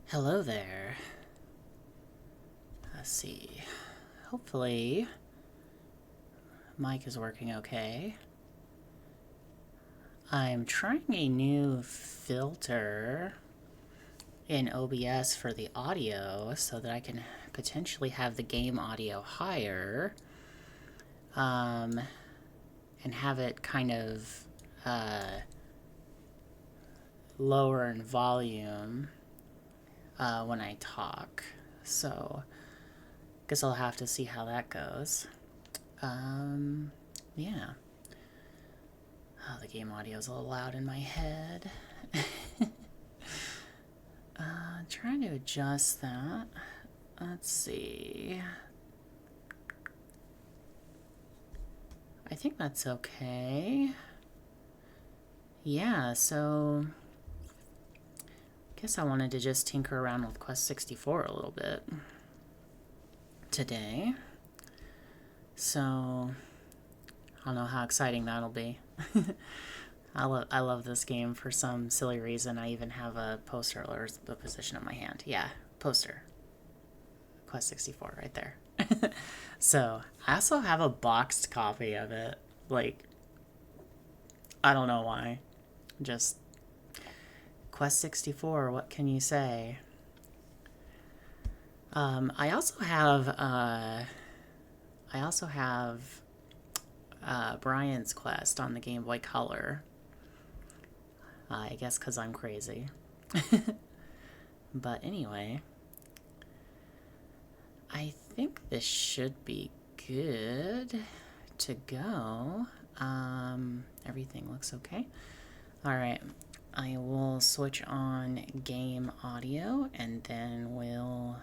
Hello there. Let's see. Hopefully, mic is working okay. I'm trying a new filter in OBS for the audio so that I can potentially have the game audio higher and have it kind of lower in volume when I talk. So guess I'll have to see how that goes. Yeah. Oh, the game audio is a little loud in my head. Trying to adjust that. Let's see. I think that's okay. Yeah, so guess I wanted to just tinker around with Quest 64 a little bit today. So I don't know how exciting that'll be. I love this game for some silly reason. I even have a poster or a position in my hand. Yeah, poster. Quest 64 right there. So I also have a boxed copy of it. Like, I don't know why. Just Quest 64, what can you say? I also have Brian's Quest on the Game Boy Color. I guess because I'm crazy. But anyway, I think this should be good to go. Everything looks okay. All right, I will switch on game audio and then we'll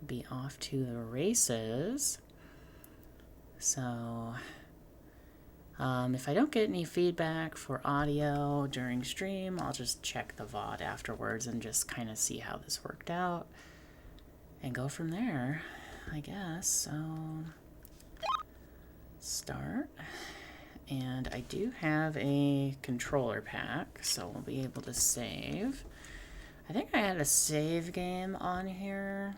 be off to the races. So if I don't get any feedback for audio during stream, I'll just check the VOD afterwards and just kind of see how this worked out and go from there, I guess. So start. And I do have a controller pack, so we'll be able to save. I think I had a save game on here,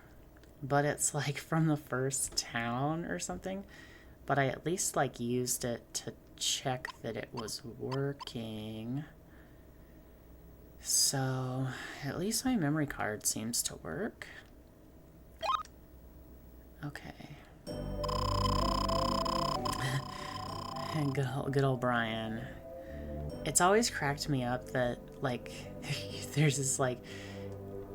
but it's like from the first town or something. But I at least like used it to check that it was working. So at least my memory card seems to work. Okay. And good old Brian. It's always cracked me up that like there's this like,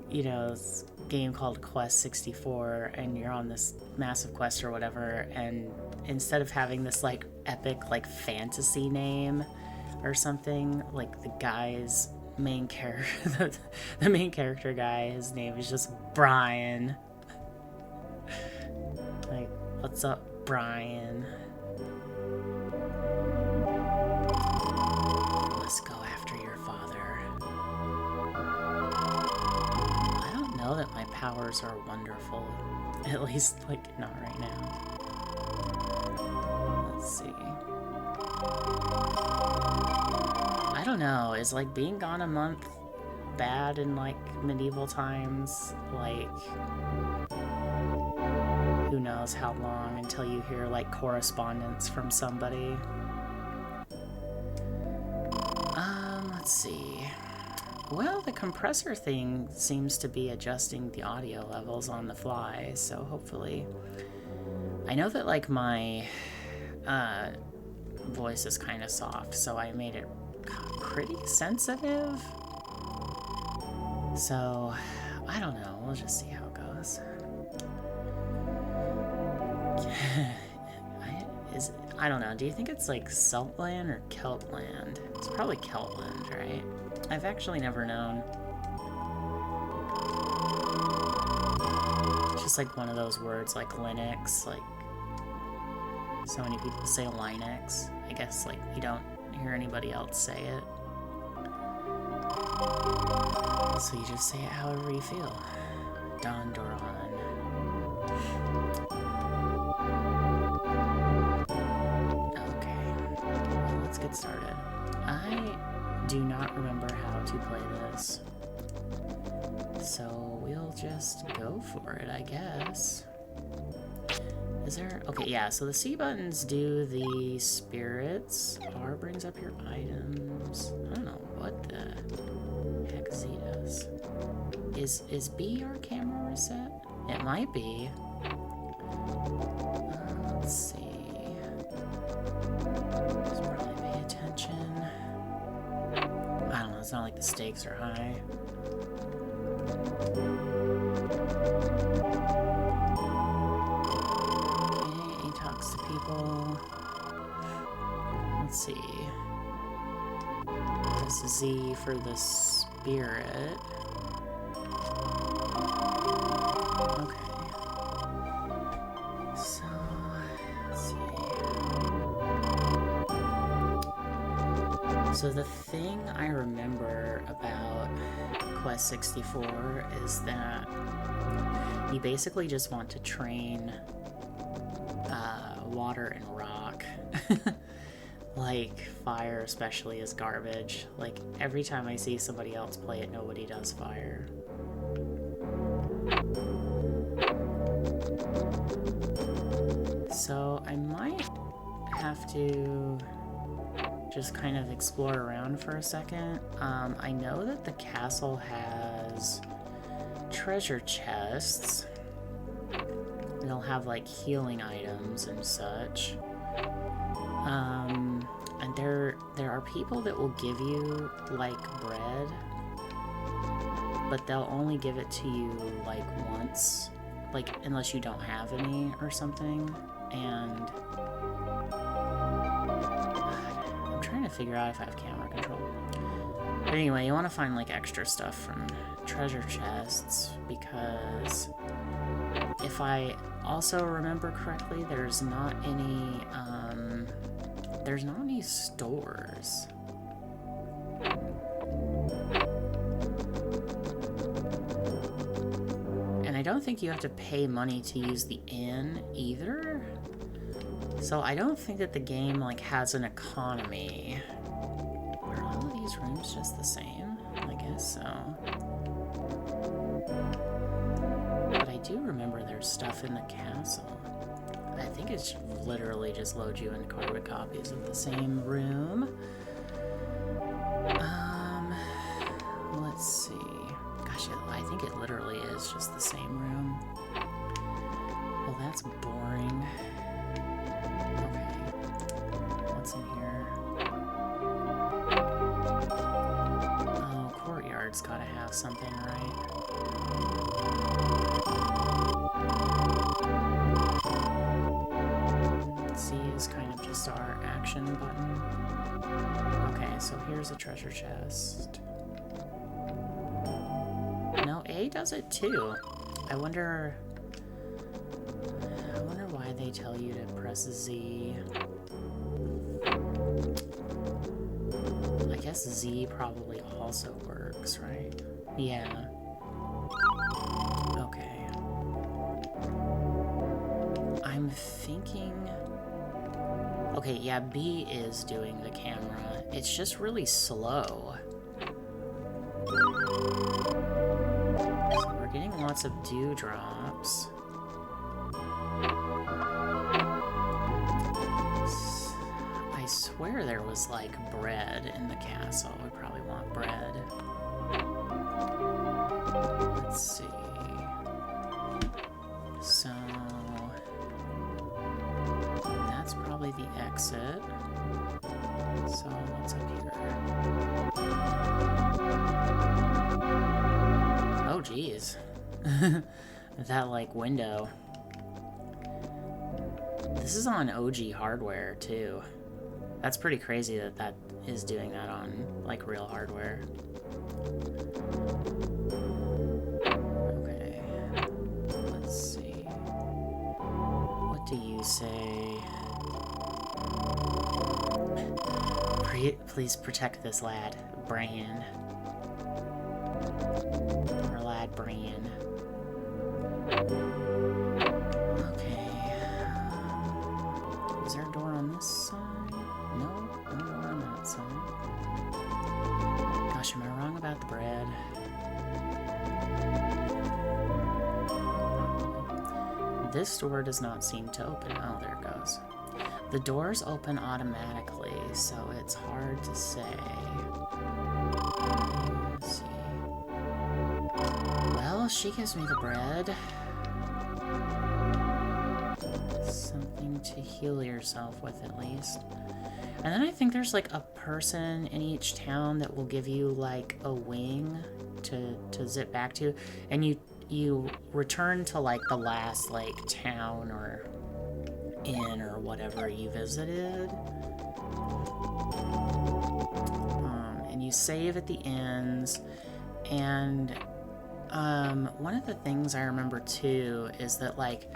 you know, this game called Quest 64 and you're on this massive quest or whatever, and instead of having this like epic like fantasy name or something, like the guy's main character the main character guy, his name is just Brian. Like, what's up, Brian? Let's go after your father. I don't know that my powers are wonderful. At least, like, not right now. Let's see. don't know. Is like being gone a month bad in like medieval times? Like, who knows how long until you hear like correspondence from somebody. Let's see. Well, the compressor thing seems to be adjusting the audio levels on the fly, so hopefully... I know that, like, my voice is kind of soft, so I made it pretty sensitive. So, I don't know. We'll just see how it goes. I don't know. Do you think it's, like, Celtland or Celtland? It's probably Celtland, right? I've actually never known. It's just like one of those words like Linux, like so many people say Linux. I guess like you don't hear anybody else say it. So you just say it however you feel. Don Doran. Okay, well, let's get started. I do not remember how to play this, so we'll just go for it, I guess. Is there... Okay, yeah, so the C buttons do the spirits. R brings up your items. I don't know what the heck Z does. Is B our camera reset? It might be. Let's see. Just probably pay attention. I don't know, it's not like the stakes are high. Okay, he talks to people. Let's see. This is Z for the spirit. Okay. So, let's see. So the thing I remember about Quest 64 is that you basically just want to train water and rock. Like, fire especially is garbage. Like, every time I see somebody else play it, nobody does fire. So I might have to just kind of explore around for a second. I know that the castle has treasure chests. They'll have like healing items and such. And there are people that will give you like bread, but they'll only give it to you like once, like unless you don't have any or something. And I'm trying to figure out if I have camera control. But anyway, you want to find like extra stuff from treasure chests, because if I also remember correctly, there's not any stores. And I don't think you have to pay money to use the inn either. So I don't think that the game like has an economy. Are all of these rooms just the same? I guess so. But I do remember there's stuff in the castle. I think it's literally just load you in carbon copies of the same room. Let's see. Gosh, I think it literally is just the same room. Well, that's boring. Okay. What's in here? Oh, courtyard's gotta have something, right? C is kind of just our action button. Okay, so here's a treasure chest. No, A does it too. I wonder why they tell you to press Z. I guess Z probably also works, right? Yeah. Okay. I'm thinking... Okay, yeah, B is doing the camera. It's just really slow. So we're getting lots of dewdrops. I swear there was, like, bread in the castle. We probably want bread. Let's see. So... that's probably the exit. So, what's up here? Oh, geez. That, like, window. This is on OG hardware, too. That's pretty crazy that that is doing that on, like, real hardware. Okay. Let's see. What do you say? Please protect this lad, Bran. Or lad Bran. Okay. Is there a door on this side? No, no door on that side. Gosh, am I wrong about the bread? This door does not seem to open. Oh, there it goes. The doors open automatically, so it's hard to say. Let's see. Well, she gives me the bread. Something to heal yourself with, at least. And then I think there's, like, a person in each town that will give you, like, a wing to zip back to. And you return to, like, the last, like, town or inn or whatever you visited. And you save at the inns. And one of the things I remember too is that, like,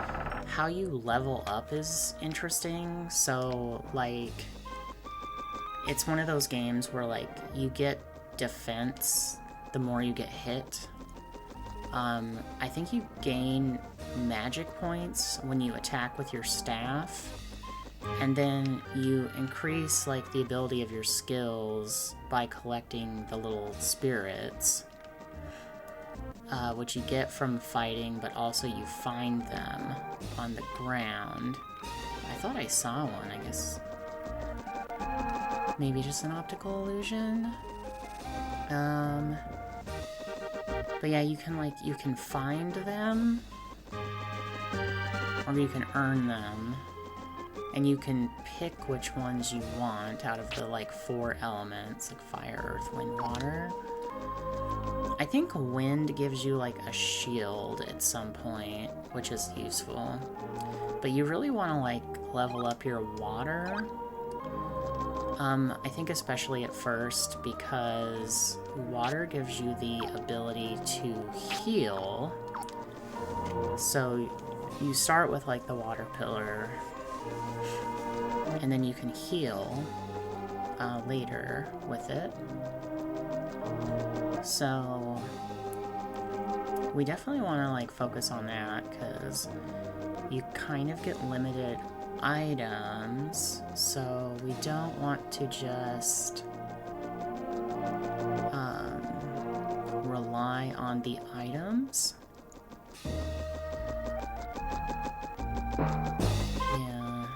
how you level up is interesting. So, like, it's one of those games where, like, you get defense the more you get hit. I think you gain magic points when you attack with your staff, and then you increase, like, the ability of your skills by collecting the little spirits, which you get from fighting, but also you find them on the ground. I thought I saw one, I guess. Maybe just an optical illusion? But yeah, you can find them, or you can earn them, and you can pick which ones you want out of the, like, 4 elements, like fire, earth, wind, water. I think wind gives you, like, a shield at some point, which is useful. But you really want to, like, level up your water. I think especially at first, because water gives you the ability to heal. So you start with, like, the water pillar, and then you can heal later with it. So we definitely want to, like, focus on that, because you kind of get limited items, so we don't want to just rely on the items. Yeah.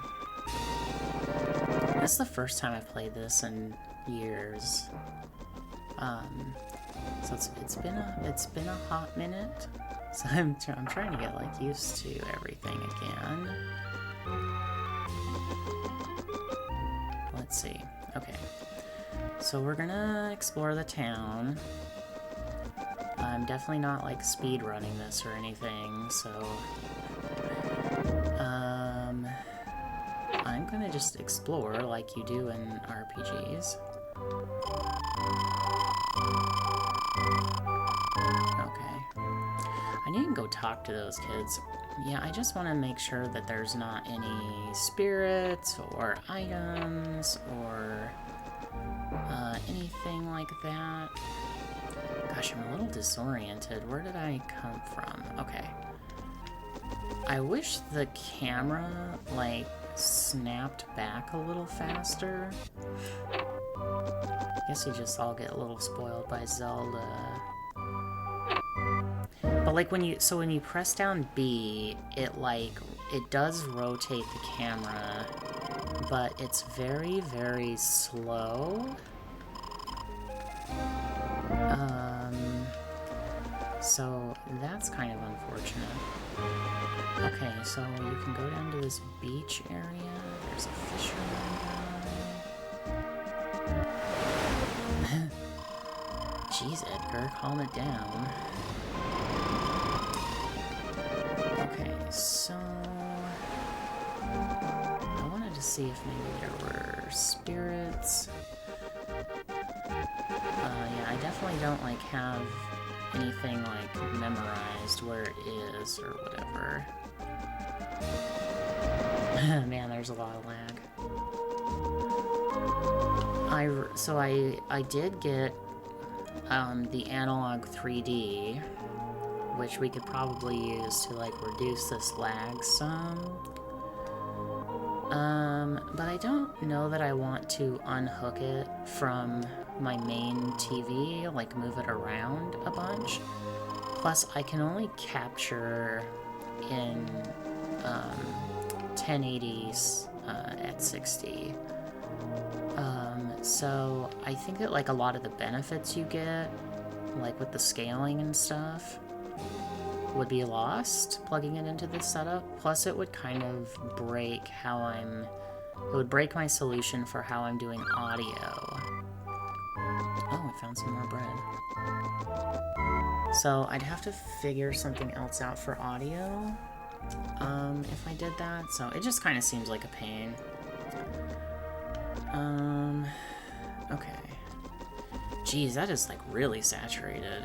This is the first time I've played this in years. So it's been a hot minute. So I'm trying to get, like, used to everything again. Let's see. Okay. So we're gonna explore the town. I'm definitely not, like, speed running this or anything, so I'm gonna just explore like you do in RPGs. Okay. I need to go talk to those kids. Yeah, I just want to make sure that there's not any spirits or items or anything like that. Gosh, I'm a little disoriented. Where did I come from? Okay. I wish the camera, like, snapped back a little faster. I guess you just all get a little spoiled by Zelda. But like when you press down B, it does rotate the camera, but it's very, very slow. So that's kind of unfortunate. Okay, so you can go down to this beach area. There's a fisherman guy. Jeez, Edgar, calm it down. Okay, so I wanted to see if maybe there were spirits. Yeah, I definitely don't like have anything like memorized where it is or whatever. Man, there's a lot of lag. I did get the analog 3D, which we could probably use to like reduce this lag some. But I don't know that I want to unhook it from my main TV, like move it around a bunch. Plus, I can only capture in 1080s at 60. So I think that like a lot of the benefits you get, like with the scaling and stuff, would be lost plugging it into this setup. Plus, it would kind of break it would break my solution for how I'm doing audio. Oh, I found some more bread. So I'd have to figure something else out for audio if I did that. So it just kind of seems like a pain. Okay. Geez, that is like really saturated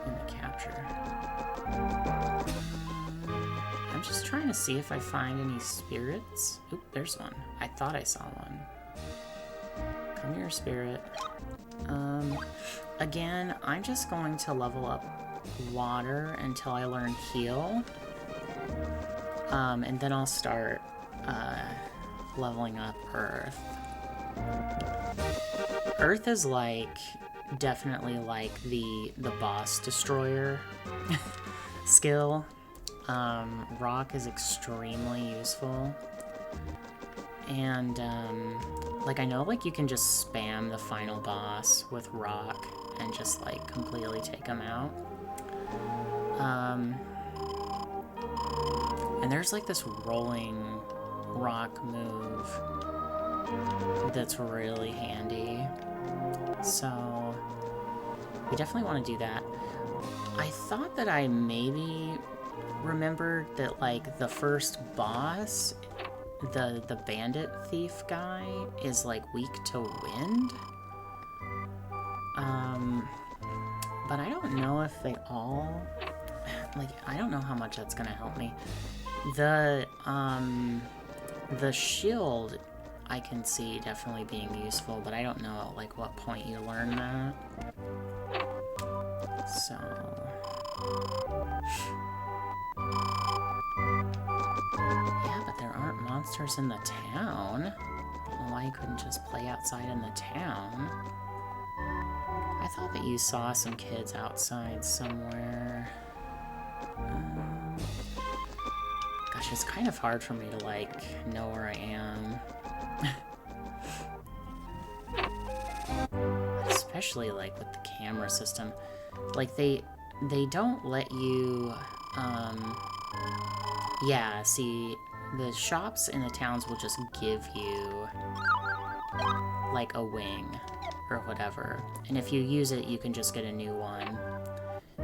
in the capture. I'm just trying to see if I find any spirits. Oop, there's one. I thought I saw one. Come here, spirit. Again, I'm just going to level up water until I learn heal. And then I'll start leveling up earth. Earth is like definitely like the boss destroyer skill. Rock is extremely useful. And like I know like you can just spam the final boss with rock and just like completely take him out. And there's like this rolling rock move that's really handy. So we definitely want to do that. I thought that I maybe remembered that like the first boss, the bandit thief guy, is like weak to wind. But I don't know if they all, like, I don't know how much that's gonna help me. The shield I can see definitely being useful, but I don't know at like what point you learn that. So yeah, but there aren't monsters in the town. I don't know why you couldn't just play outside in the town. I thought that you saw some kids outside somewhere. Gosh, it's kind of hard for me to like know where I am. Especially like with the camera system. Like they don't let you yeah, see, the shops in the towns will just give you like a wing or whatever, and if you use it you can just get a new one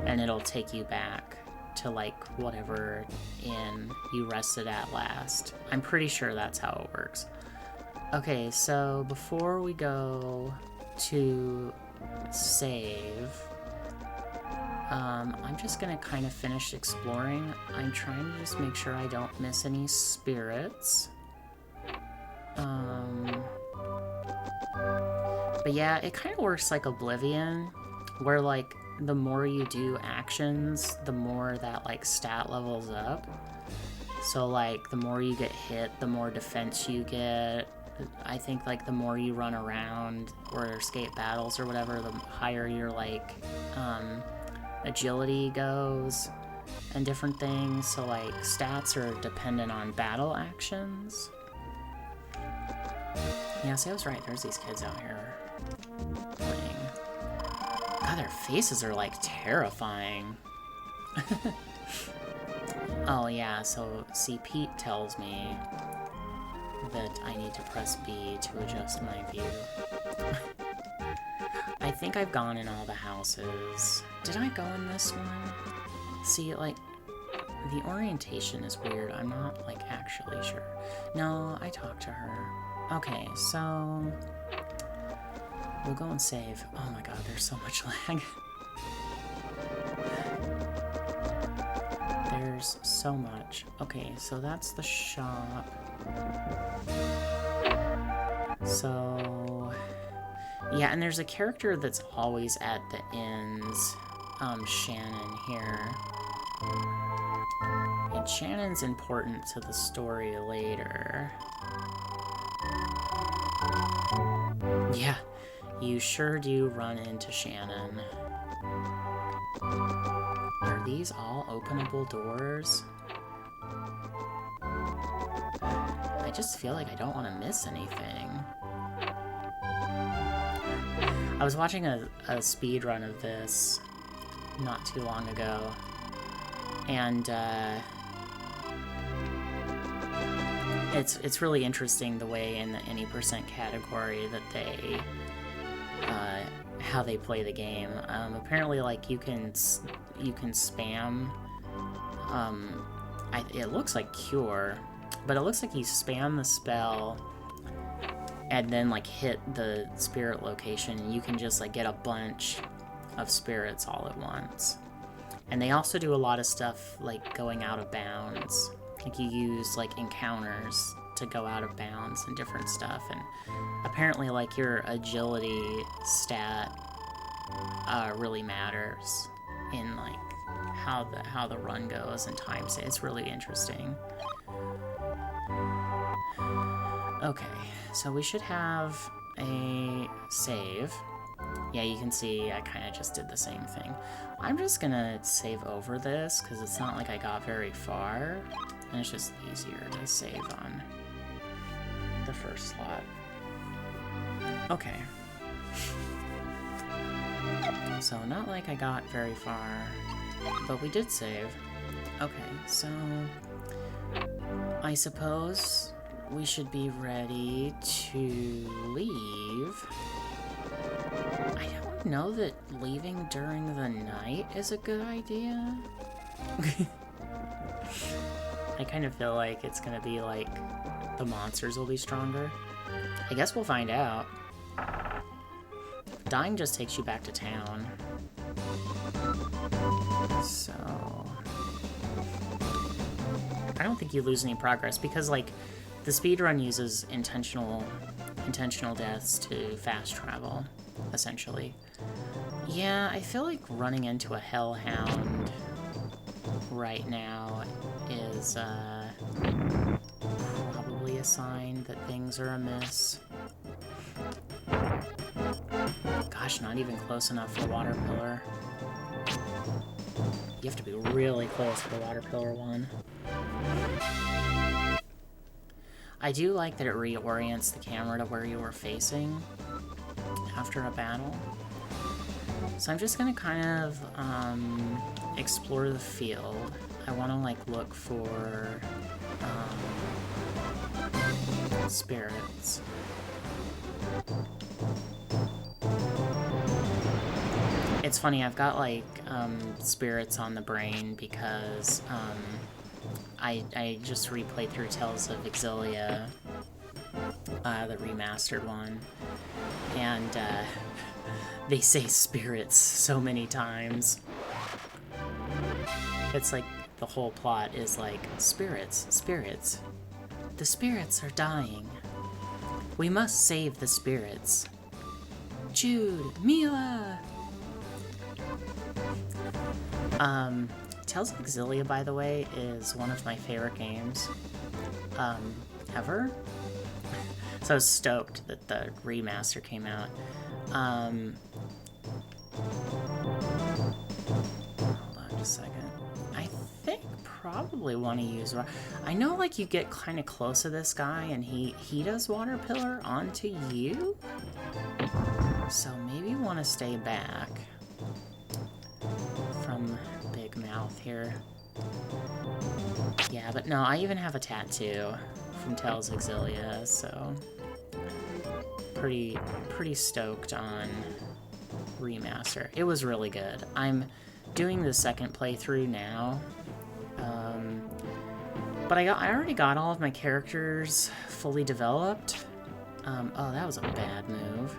and it'll take you back to like whatever inn you rested at last. I'm pretty sure that's how it works. Okay, so before we go to save, I'm just gonna kind of finish exploring. I'm trying to just make sure I don't miss any spirits. But yeah, it kind of works like Oblivion, where like the more you do actions, the more that like stat levels up. So, like, the more you get hit, the more defense you get. I think, like, the more you run around or escape battles or whatever, the higher your, like, agility goes and different things. So, like, stats are dependent on battle actions. Yeah, see, I was right. There's these kids out here playing. God, their faces are, like, terrifying. Oh, yeah, so, see, Pete tells me that I need to press B to adjust my view. I think I've gone in all the houses. Did I go in this one? See, like, the orientation is weird. I'm not, like, actually sure. No, I talked to her. Okay, so we'll go and save. Oh my god, there's so much lag. There's so much. Okay, so that's the shop. So, yeah, and there's a character that's always at the inns, Shannon here. And Shannon's important to the story later. Yeah, you sure do run into Shannon. Are these all openable doors? I just feel like I don't want to miss anything. I was watching a speed run of this not too long ago, and it's really interesting the way in the any percent category that they how they play the game. Apparently, like, you can spam. It looks like cure, but it looks like you spam the spell and then, like, hit the spirit location, and you can just, like, get a bunch of spirits all at once. And they also do a lot of stuff like going out of bounds. Like, you use, like, encounters to go out of bounds and different stuff. And apparently, like, your agility stat really matters in, like, how the run goes and times it. It's really interesting. Okay, so we should have a save. Yeah, you can see I kind of just did the same thing. I'm just gonna save over this because it's not like I got very far, and it's just easier to save on the first slot. Okay. So not like I got very far, but we did save. Okay, so I suppose we should be ready to leave. I don't know that leaving during the night is a good idea. I kind of feel like it's gonna be like the monsters will be stronger. I guess we'll find out. Dying just takes you back to town. So I don't think you lose any progress because, like, the speedrun uses intentional deaths to fast travel, essentially. Yeah, I feel like running into a hellhound right now is probably a sign that things are amiss. Gosh, not even close enough for water pillar. You have to be really close for water pillar 1. I do like that it reorients the camera to where you were facing after a battle. So I'm just gonna kind of explore the field. I want to, like, look for spirits. It's funny, I've got, like, spirits on the brain because I just replayed through Tales of Exilia, the remastered one, and they say spirits so many times. It's like the whole plot is like, spirits, spirits. The spirits are dying. We must save the spirits. Jude, Mila! Tales of Exilia, by the way, is one of my favorite games ever. So I was stoked that the remaster came out. Hold on just a second. I think probably want to use... I know, like, you get kind of close to this guy and he does Water Pillar onto you. So maybe you want to stay back from Big Mouth here. Yeah, but no, I even have a tattoo from Tales of Exilia, so pretty stoked on remaster. It was really good. I'm doing the second playthrough now, but I already got all of my characters fully developed. Oh, that was a bad move.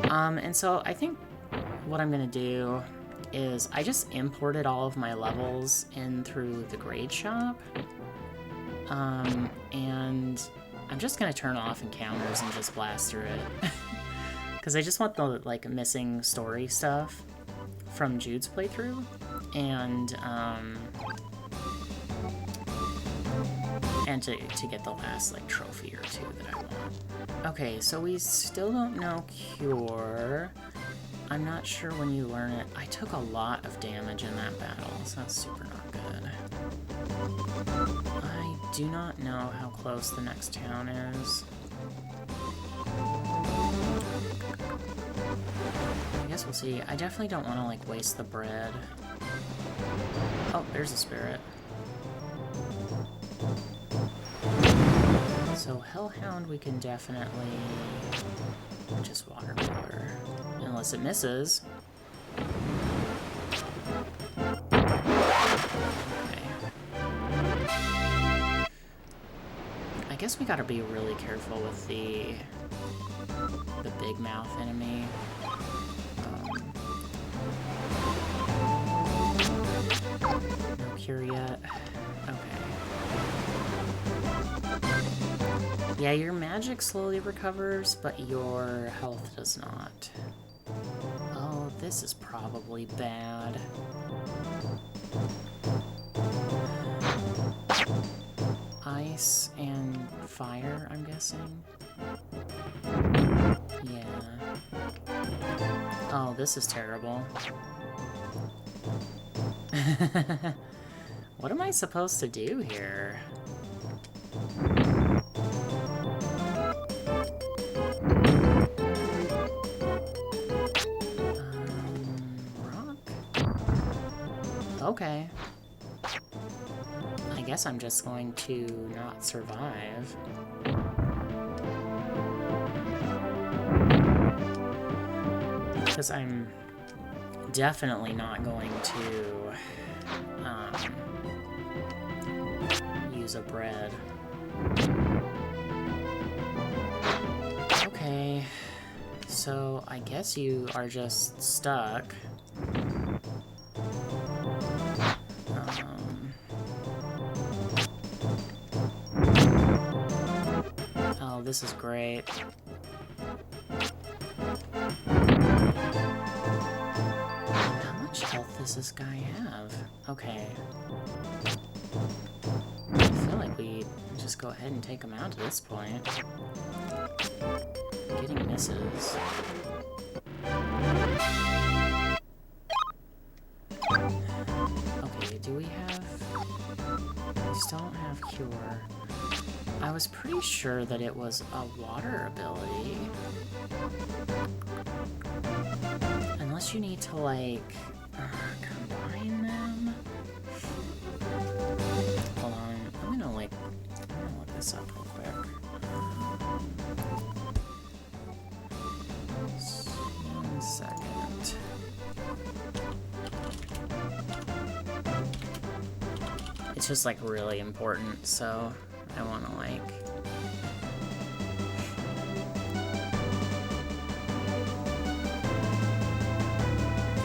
And so I think what I'm gonna do is I just imported all of my levels in through the grade shop. And I'm just gonna turn off encounters and just blast through it. Because I just want the, like, missing story stuff from Jude's playthrough. And to get the last, like, trophy or two that I want. Okay, so we still don't know Cure. I'm not sure when you learn it. I took a lot of damage in that battle, so that's super not good. I do not know how close the next town is. I guess we'll see. I definitely don't want to, like, waste the bread. Oh, there's a spirit. So Hellhound we can definitely just Water Pillar. Unless it misses. Okay. I guess we gotta be really careful with the Big Mouth enemy. No cure yet. Okay. Yeah, your magic slowly recovers, but your health does not. Oh, this is probably bad. Ice and fire, I'm guessing? Yeah. Oh, this is terrible. What am I supposed to do here? Okay. I guess I'm just going to not survive. Because I'm definitely not going to use a bread. Okay. So I guess you are just stuck. Oh, this is great. How much health does this guy have? Okay. I feel like we just go ahead and take him out at this point. Getting misses. Okay, do we have... We still don't have Cure. I was pretty sure that it was a water ability. Unless you need to, like, combine them? Hold on, I'm gonna look this up real quick. 1 second. It's just, like, really important, so I want to, like...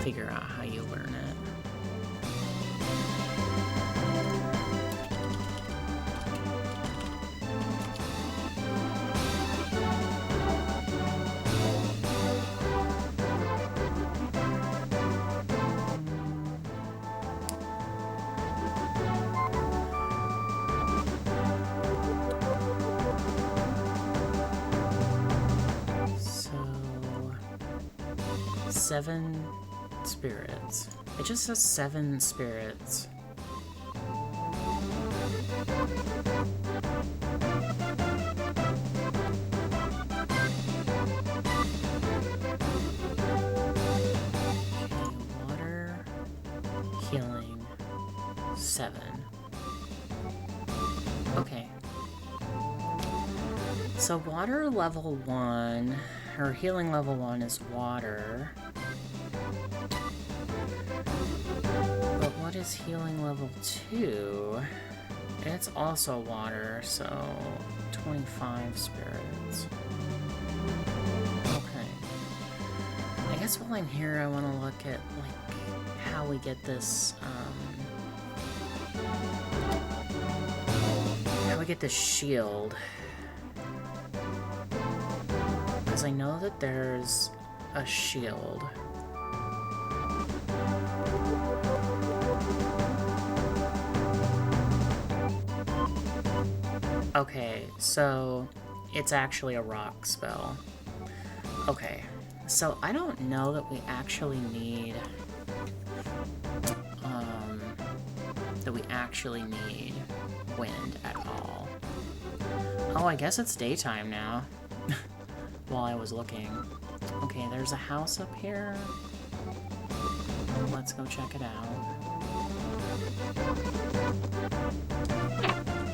figure out how you learn it. 7 spirits. It just says 7 spirits. Water, healing, 7. Okay. So water level 1, or healing level 1 is water. But what is healing level 2? It's also water, so 25 spirits. Okay. I guess while I'm here, I want to look at, like, how we get this, how we get this shield. Because I know that there's a shield. Okay, so it's actually a rock spell. Okay, so I don't know that we actually need wind at all. Oh, I guess it's daytime now. While I was looking. Okay, there's a house up here. Let's go check it out.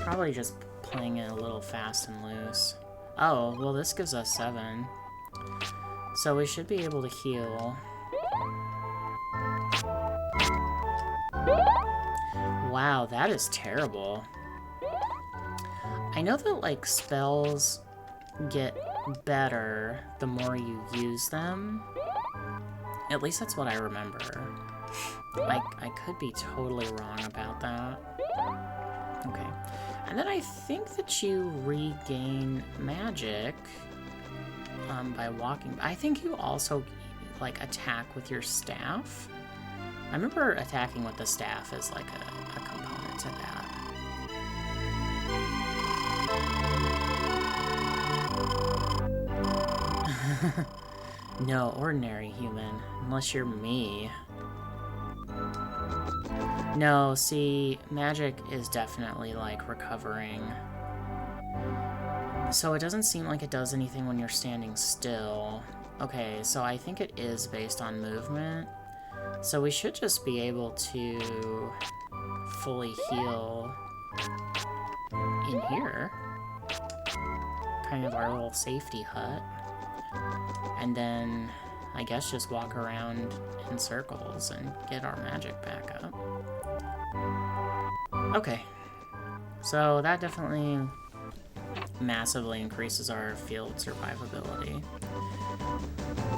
Probably just playing it a little fast and loose. Oh, well this gives us 7. So we should be able to heal. Wow, that is terrible. I know that, like, spells get better the more you use them. At least that's what I remember. Like, I could be totally wrong about that. Okay. And then I think that you regain magic by walking. I think you also, like, attack with your staff. I remember attacking with the staff as, like, a component to that. No, ordinary human. Unless you're me. No, see, magic is definitely, like, recovering. So it doesn't seem like it does anything when you're standing still. Okay, so I think it is based on movement. So we should just be able to fully heal in here. Kind of our little safety hut. And then, I guess, just walk around in circles and get our magic back up. Okay. So that definitely massively increases our field survivability.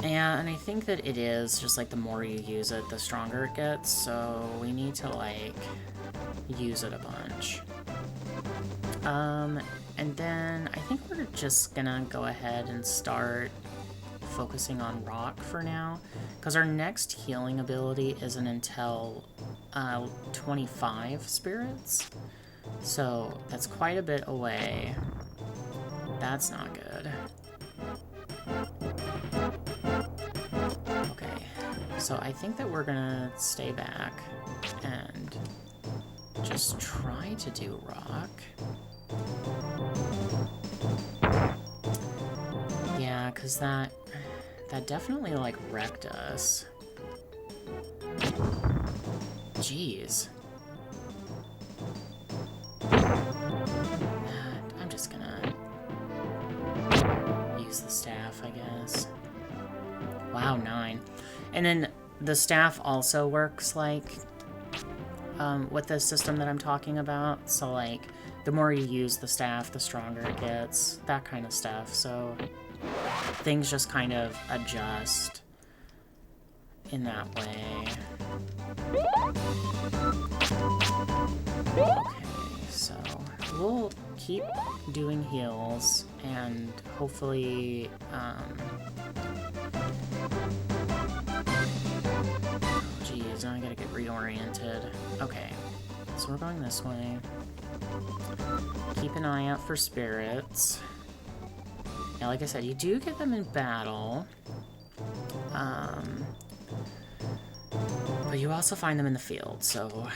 And I think that it is, just like the more you use it, the stronger it gets, so we need to, like, use it a bunch. And then I think we're just gonna go ahead and start focusing on rock for now, because our next healing ability isn't until 25 spirits, so that's quite a bit away. That's not good. Okay, so I think that we're gonna stay back and just try to do rock. Yeah, because that definitely, like, wrecked us. Jeez. I'm just gonna use the staff, I guess. Wow, 9. And then the staff also works, like, with the system that I'm talking about. So, like, the more you use the staff, the stronger it gets. That kind of stuff. So things just kind of adjust in that way. Okay, so we'll keep doing heals, and hopefully, geez, now I gotta get reoriented. Okay, so we're going this way. Keep an eye out for spirits. Yeah, like I said, you do get them in battle. But you also find them in the field, so...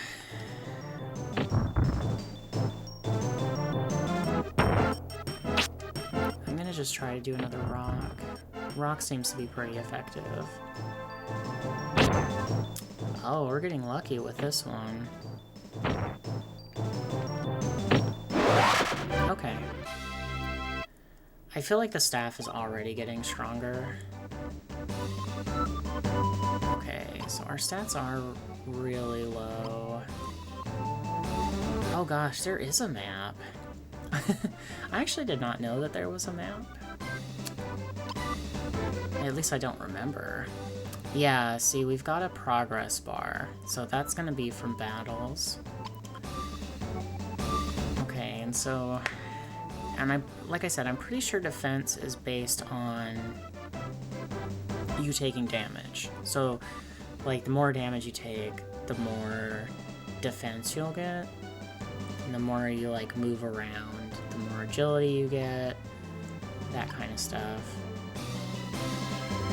I'm gonna just try to do another rock. Rock seems to be pretty effective. Oh, we're getting lucky with this one. Okay. I feel like the staff is already getting stronger. Okay, so our stats are really low. Oh gosh, there is a map. I actually did not know that there was a map. At least I don't remember. Yeah, see, we've got a progress bar, so that's gonna be from battles. Okay, and so... And like I said, I'm pretty sure defense is based on you taking damage. So, like, the more damage you take, the more defense you'll get. And the more you, like, move around, the more agility you get. That kind of stuff.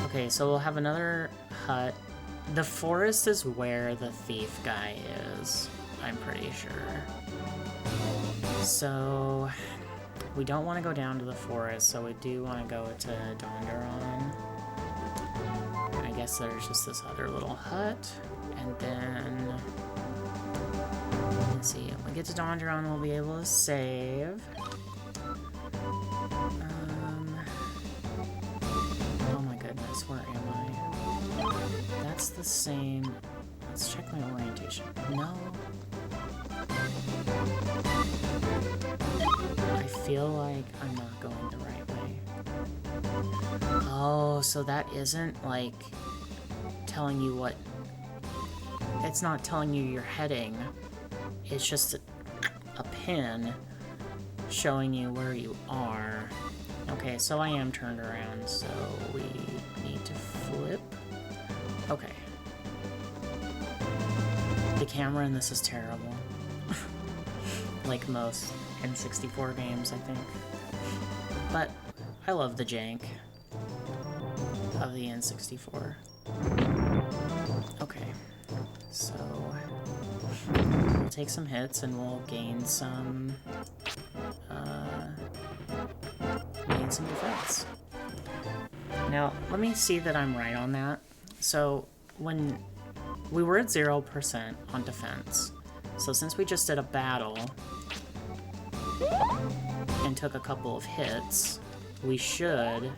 Okay, so we'll have another hut. The forest is where the thief guy is, I'm pretty sure. So... we don't want to go down to the forest, so we do want to go to Donderon. I guess there's just this other little hut, and then... let's see, if we get to Donderon, we'll be able to save. Oh my goodness, where am I? That's the same... let's check my orientation. No. I feel like I'm not going the right way. Oh, so that isn't, like, telling you what... it's not telling you you're heading. It's just a pin showing you where you are. Okay, so I am turned around, so we need to flip. Okay. The camera in this is terrible. Like most N64 games, I think. But I love the jank of the N64. Okay, so we'll take some hits and we'll gain some defense. Now, let me see that I'm right on that. So when we were at 0% on defense, so since we just did a battle and took a couple of hits, we should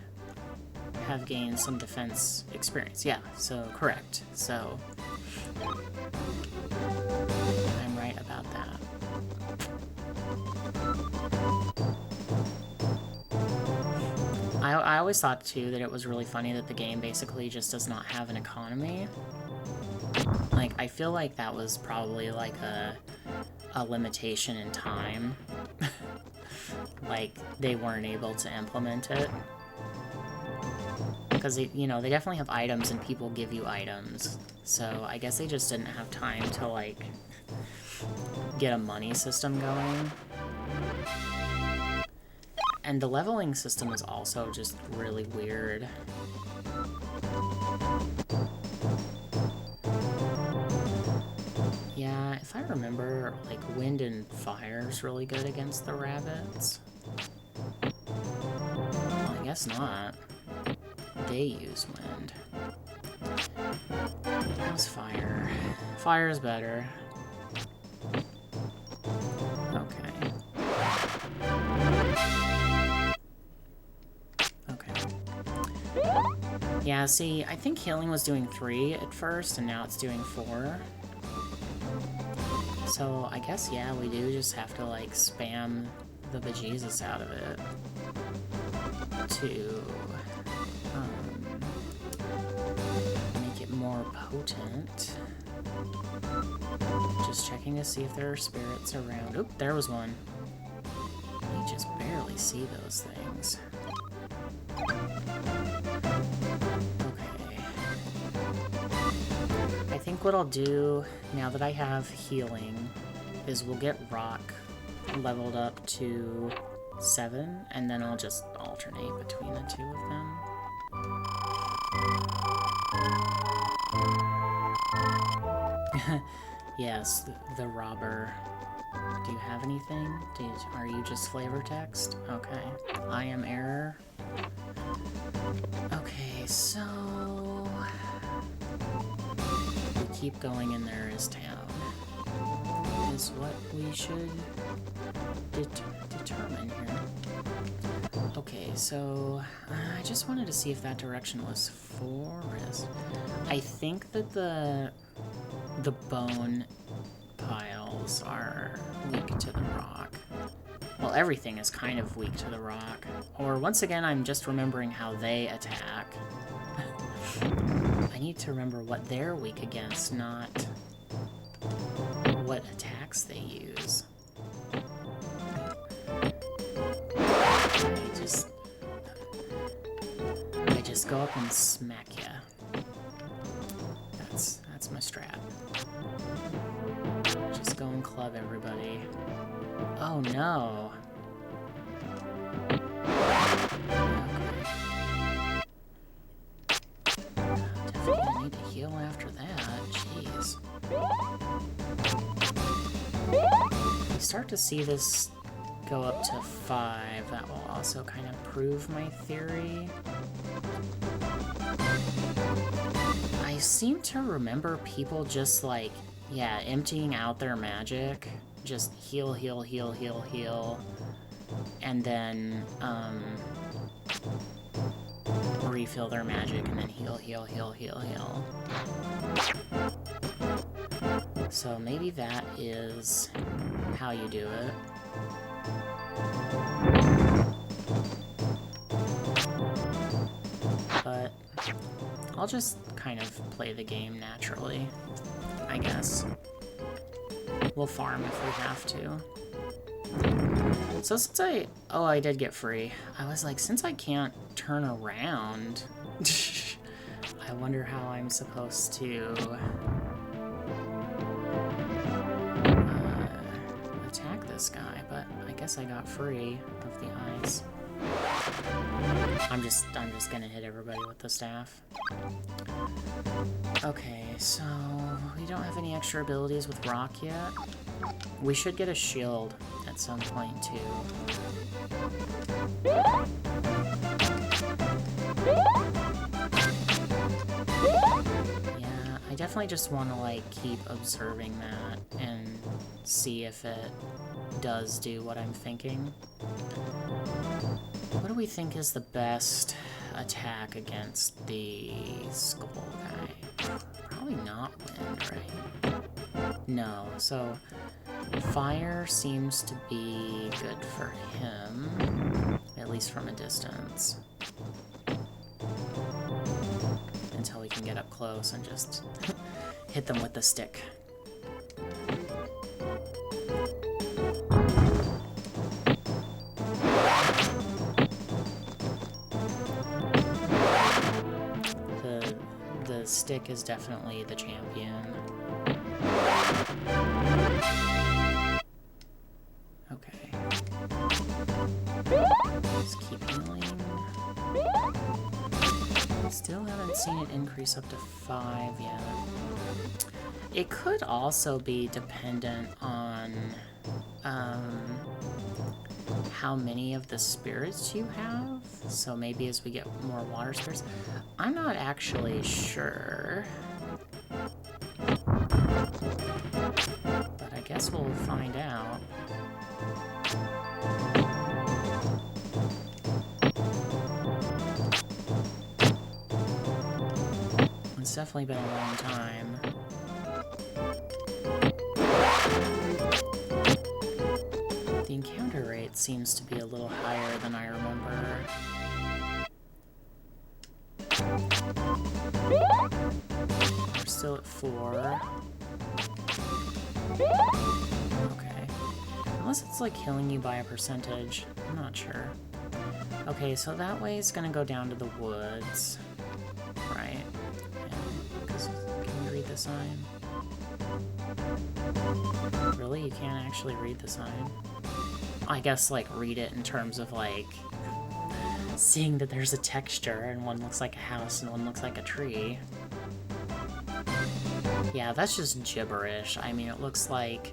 have gained some defense experience. Yeah, so correct. So I'm right about that. I always thought too that it was really funny that the game basically just does not have an economy. Like, I feel like that was probably like a limitation in time. Like, they weren't able to implement it. Because, you know, they definitely have items and people give you items. So I guess they just didn't have time to, like, get a money system going. And the leveling system is also just really weird. Yeah, if I remember, like, wind and fire is really good against the rabbits. Well, I guess not. They use wind. How's fire? Fire's better. Okay. Okay. Yeah, see, I think healing was doing 3 at first, and now it's doing 4. So, I guess, yeah, we do just have to, like, spam the bejesus out of it to make it more potent. Just checking to see if there are spirits around. Oop, there was one. You just barely see those things. Okay. I think what I'll do, now that I have healing, is we'll get rock leveled up to 7, and then I'll just alternate between the two of them. Yes, the robber. Do you have anything? Are you just flavor text? Okay. I am error. Okay, so... we keep going and there is town. Is what we should determine here. Okay, so I just wanted to see if that direction was forest. I think that the bone piles are weak to the rock. Well, everything is kind of weak to the rock. Or once again, I'm just remembering how they attack. I need to remember what they're weak against, not what attacks they use. I just go up and smack ya. That's my strat. Just go and club everybody. Oh no. Definitely gonna need to heal after that. Jeez. You start to see this go up to 5. That will also kind of prove my theory. I seem to remember people just like, yeah, emptying out their magic. Just heal, heal, heal, heal, heal. And then, refill their magic and then heal, heal, heal, heal, heal. So maybe that is how you do it. But I'll just kind of play the game naturally, I guess. We'll farm if we have to. So since I did get free. I was like, since I can't turn around, I wonder how I'm supposed to attack this guy, but I guess I got free of the ice. I'm just gonna hit everybody with the staff. Okay, so we don't have any extra abilities with rock yet. We should get a shield at some point too. Yeah, I definitely just want to like keep observing that and see if it does do what I'm thinking. What do we think is the best attack against the skull guy? Probably not wind, right? No, so fire seems to be good for him, at least from a distance. Until we can get up close and just hit them with the stick. The stick is definitely the champion. Okay. Just keep healing. Still haven't seen it increase up to 5 yet. It could also be dependent on how many of the spirits you have. So maybe as we get more water spirits. I'm not actually sure. But I guess we'll find out. It's definitely been a long time. The encounter rate seems to be a little higher than I remember. We're still at 4. Okay. Unless it's like killing you by a percentage. I'm not sure. Okay, so that way is gonna go down to the woods. Right? Can you read the sign? Really? You can't actually read the sign? I guess, like, read it in terms of, like, seeing that there's a texture and one looks like a house and one looks like a tree. Yeah, that's just gibberish. I mean, it looks like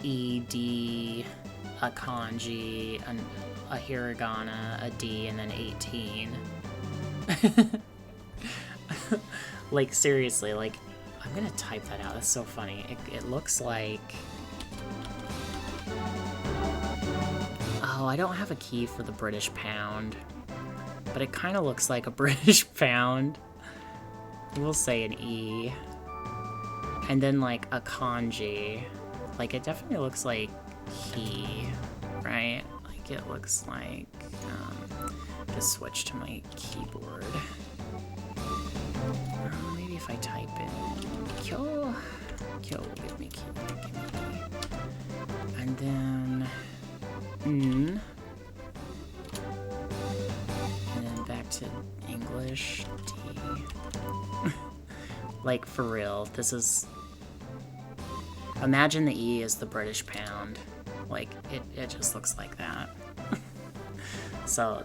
E, D, a kanji, a hiragana, a D, and then 18. Like, seriously, like, I'm gonna type that out. That's so funny. It looks like... Oh, I don't have a key for the British pound. But it kind of looks like a British pound. We'll say an E. And then, like, a kanji. Like, it definitely looks like he, right? Like, it looks like... just switch to my keyboard. Maybe if I type in Kyo. Kyo, give me key. Give me key. And then... N. And then back to English. T. Like, for real, this is... Imagine the E is the British pound. Like, it just looks like that. So,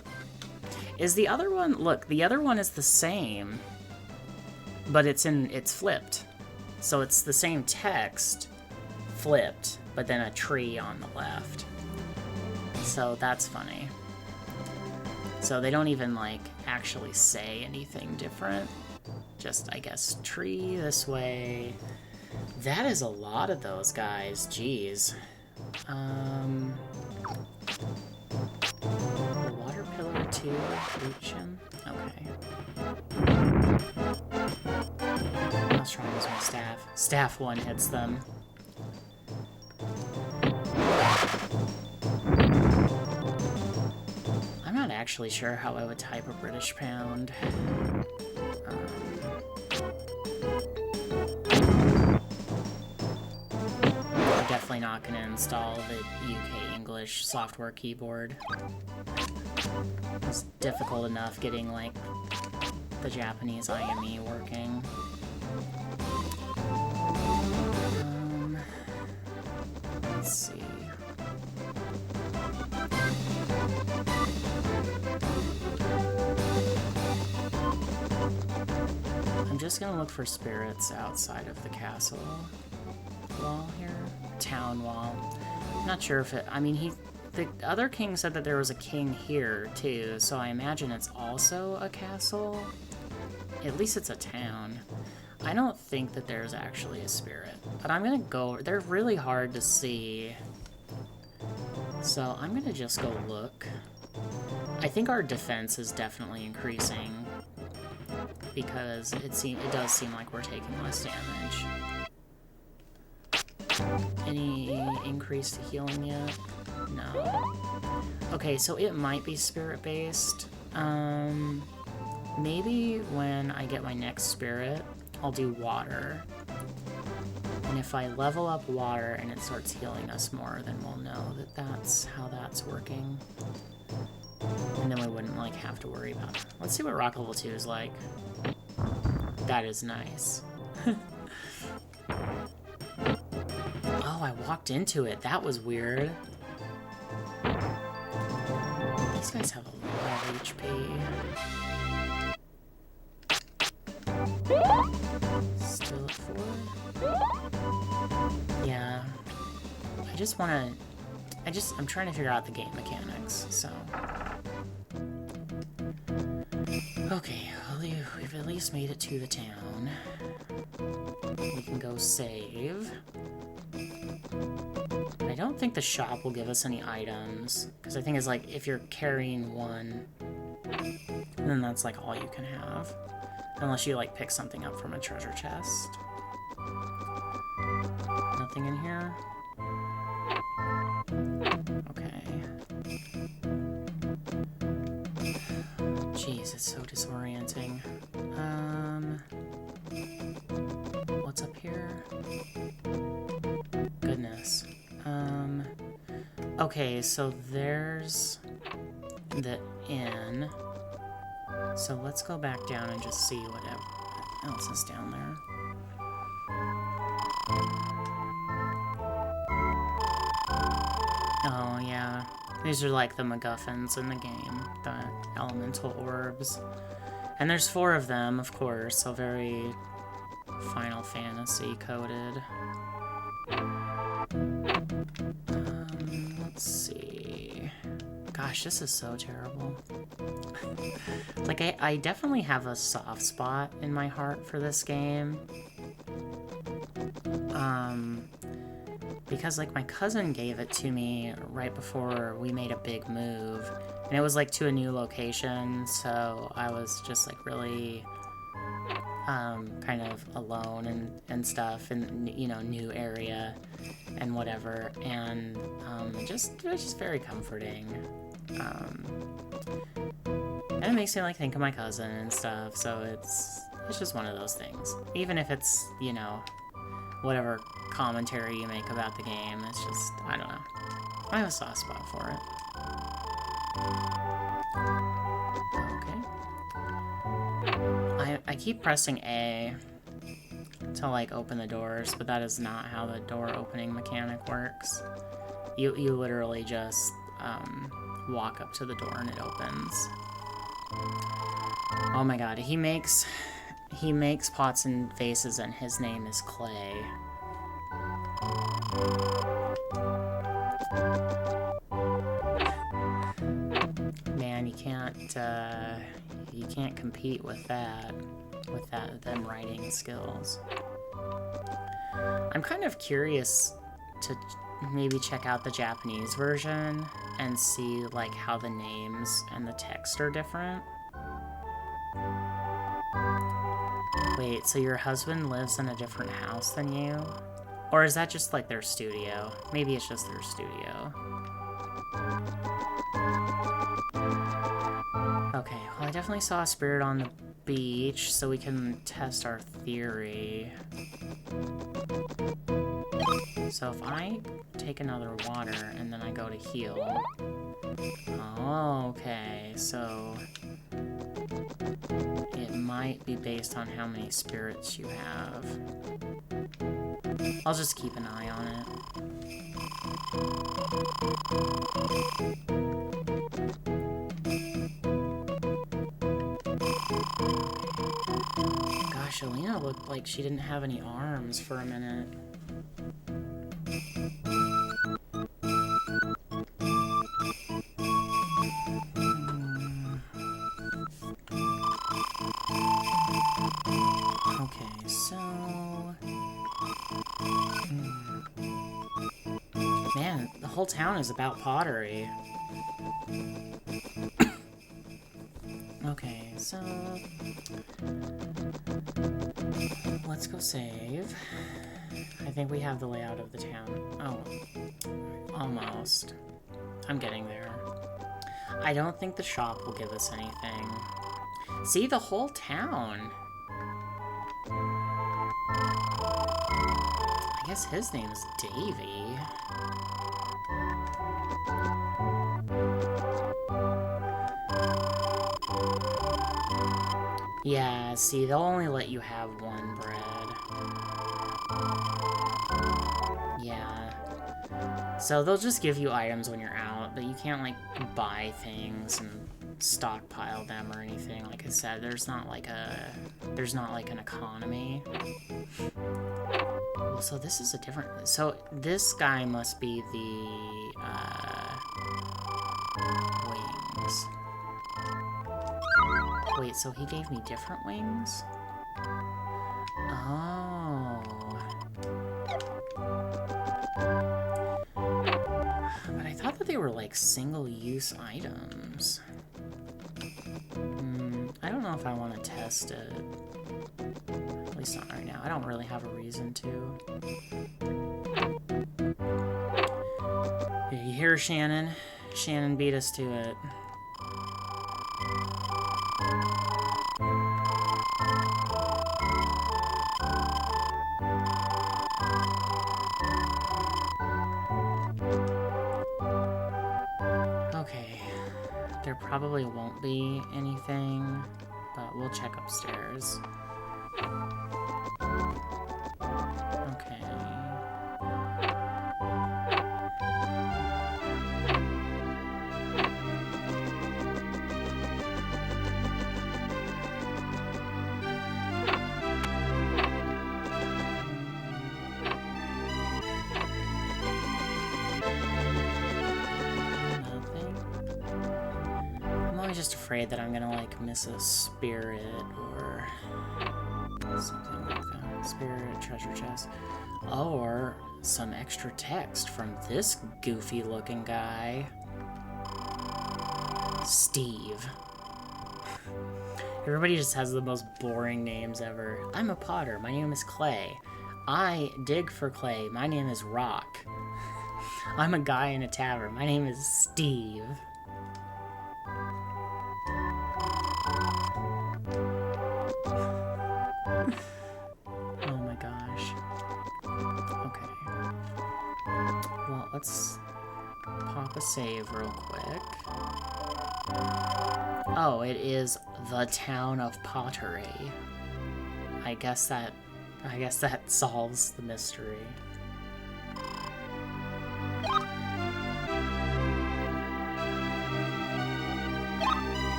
is the other one... Look, the other one is the same, but it's flipped. So it's the same text, flipped, but then a tree on the left. So that's funny. So they don't even, like, actually say anything different. Just, I guess, tree this way. That is a lot of those guys. Jeez. Water pillar 2, reach him. Okay. How strong is my staff? Staff 1 hits them. I'm not actually sure how I would type a British pound. I'm definitely not going to install the UK English software keyboard. It's difficult enough getting, like, the Japanese IME working. Let's see. I'm just gonna look for spirits outside of the castle wall here. Town wall. I'm not sure if it... I mean, the other king said that there was a king here, too, so I imagine it's also a castle. At least it's a town. I don't think that there's actually a spirit, but I'm gonna go... They're really hard to see, so I'm gonna just go look. I think our defense is definitely increasing, because it does seem like we're taking less damage. Any increase to healing yet? No. Okay, so it might be spirit-based. Maybe when I get my next spirit, I'll do water. And if I level up water and it starts healing us more, then we'll know that that's how that's working. And then we wouldn't, like, have to worry about it. Let's see what rock level 2 is like. That is nice. Oh, I walked into it. That was weird. These guys have a lot of HP. Still at 4? Yeah. I'm trying to figure out the game mechanics, so. Okay, we've at least made it to the town. We can go save. I don't think the shop will give us any items, because I think it's like, if you're carrying one, then that's like all you can have. Unless you like pick something up from a treasure chest. Nothing in here? Okay. Jeez, it's so disorienting. What's up here? Goodness. Okay, so there's the inn. So let's go back down and just see what else is down there. Oh, yeah. These are like the MacGuffins in the game, the elemental orbs. And there's 4 of them, of course, so very Final Fantasy coded. Let's see. Gosh, this is so terrible. Like, I definitely have a soft spot in my heart for this game. Because, like, my cousin gave it to me right before we made a big move. And it was, like, to a new location, so I was just, like, really, kind of alone and stuff, and, you know, new area and whatever. And, it was just very comforting. And it makes me, like, think of my cousin and stuff, so it's just one of those things. Even if it's, you know, whatever commentary you make about the game, it's just, I don't know. I have a soft spot for it. Okay. I keep pressing A to, like, open the doors, but that is not how the door opening mechanic works. You literally just, walk up to the door and it opens. Oh my god, he makes pots and vases and his name is Clay. Man, you can't compete with them writing skills. I'm kind of curious to maybe check out the Japanese version and see, like, how the names and the text are different. Wait, so your husband lives in a different house than you? Or is that just, like, their studio? Maybe it's just their studio. Okay, well, I definitely saw a spirit on the beach, so we can test our theory. So if I take another water and then I go to heal... Oh, okay, so... It might be based on how many spirits you have. I'll just keep an eye on it. Gosh, Alina looked like she didn't have any arms for a minute. Okay, so... Man, the whole town is about pottery. Okay, so... Let's go save. I think we have the layout of the town. Oh, almost. I'm getting there. I don't think the shop will give us anything. See, the whole town. I guess his name's Davy. Yeah, see, they'll only let you have one bread. Yeah. So they'll just give you items when you're out, but you can't, like, buy things and stockpile them or anything. Like I said, there's not like an economy. Well, so this is a different... So this guy must be the, wings. Wait, so he gave me different wings? Oh. But I thought that they were, like, single-use items. I don't know if I want to test it. At least not right now. I don't really have a reason to. You hear Shannon? Shannon beat us to it. Okay. There probably won't be anything, but we'll check upstairs. Okay. afraid that I'm gonna, like, miss a spirit or something like that. Spirit, treasure chest. Or some extra text from this goofy-looking guy. Steve. Everybody just has the most boring names ever. I'm a potter. My name is Clay. I dig for clay. My name is Rock. I'm a guy in a tavern. My name is Steve. Oh my gosh. Okay. Well, let's pop a save real quick. Oh, it is the town of Pottery. I guess that solves the mystery.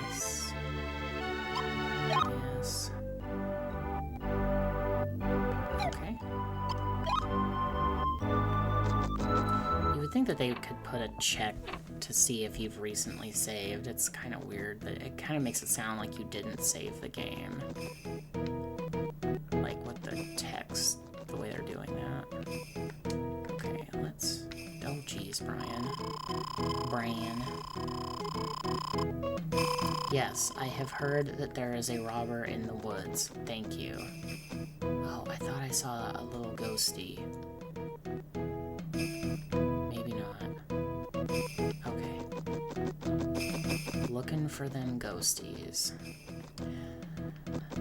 Yes. Yes. Okay. You would think that they could put a check to see if you've recently saved. It's kind of weird, but it kind of makes it sound like you didn't save the game. Like with the text, the way they're doing that. Okay, let's... Oh, geez, Brian. Yes, I have heard that there is a robber in the woods. Thank you. Oh, I thought I saw a little ghosty. Maybe not. Okay. Looking for them ghosties.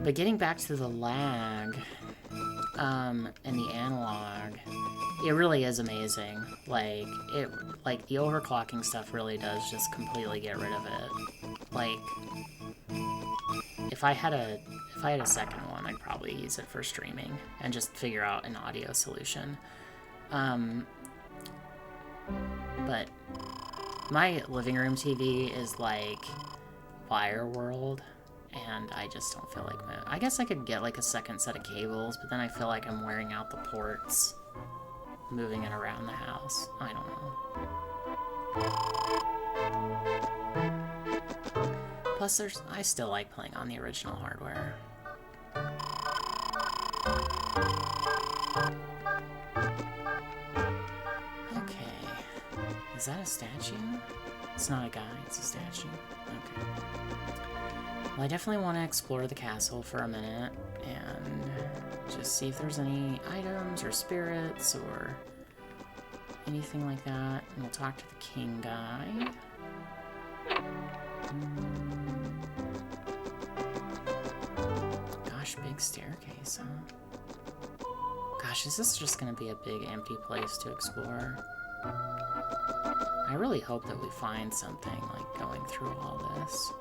But getting back to the lag, and the analog, it really is amazing. Like, the overclocking stuff really does just completely get rid of it. Like, if I had a second one, I'd probably use it for streaming and just figure out an audio solution. But my living room TV is like Wire World, and I just don't feel like it. I guess I could get like a second set of cables, but then I feel like I'm wearing out the ports, moving it around the house. I don't know. Plus, I still like playing on the original hardware. Okay. Is that a statue? It's not a guy, it's a statue. Okay. Well, I definitely want to explore the castle for a minute and just see if there's any items or spirits or anything like that. And we'll talk to the king guy. Gosh, big staircase, huh? Gosh, is this just gonna be a big empty place to explore? I really hope that we find something, like, going through all this.